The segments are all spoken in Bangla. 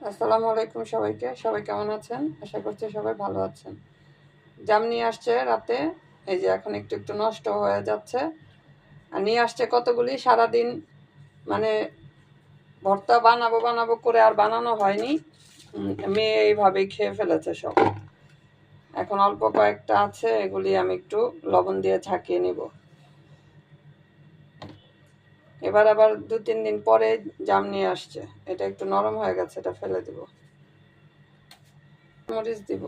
আসসালামু আলাইকুম সবাইকে। সবাই কেমন আছেন? আশা করছি সবাই ভালো আছেন। জাম নিয়ে আসছে রাতে, এই যে এখন একটু একটু নষ্ট হয়ে যাচ্ছে। আর নিয়ে আসছে কতগুলি, সারাদিন মানে ভর্তা বানাবো বানাবো করে আর বানানো হয়নি। মেয়ে এইভাবেই খেয়ে ফেলেছে সব। এখন অল্প কয়েকটা আছে, এগুলি আমি একটু লবণ দিয়ে ঝাঁকিয়ে নিব। এবার আবার 2-3 দিন পরে জাম নিয়ে আসছে, এটা একটু নরম হয়ে গেছে, এটা ফেলে দিব। মরিচ দিব।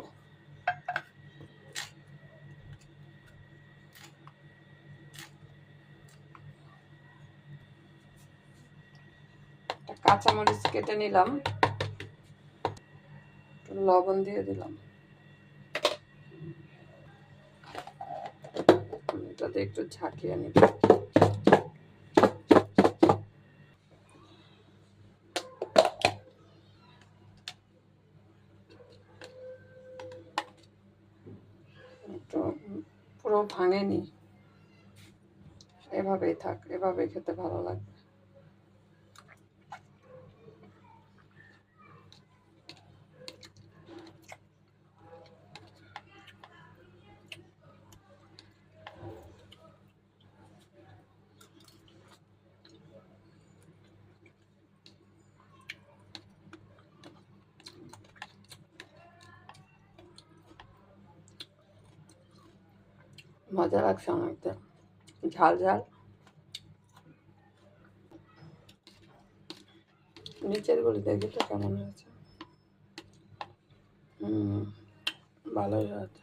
কাঁচা মরিচ কেটে নিলাম, লবণ দিয়ে দিলাম, এটাতে একটু ঝাঁকিয়ে নিব। একটু পুরো ভাঙেনি, এভাবেই থাক, এভাবেই খেতে ভালো লাগবে। মজা লাগছে অনেকটা, ঝাল ঝাল। নিচের গুলি দেখি তো কেমন হয়েছে। ভালোই হয়েছে।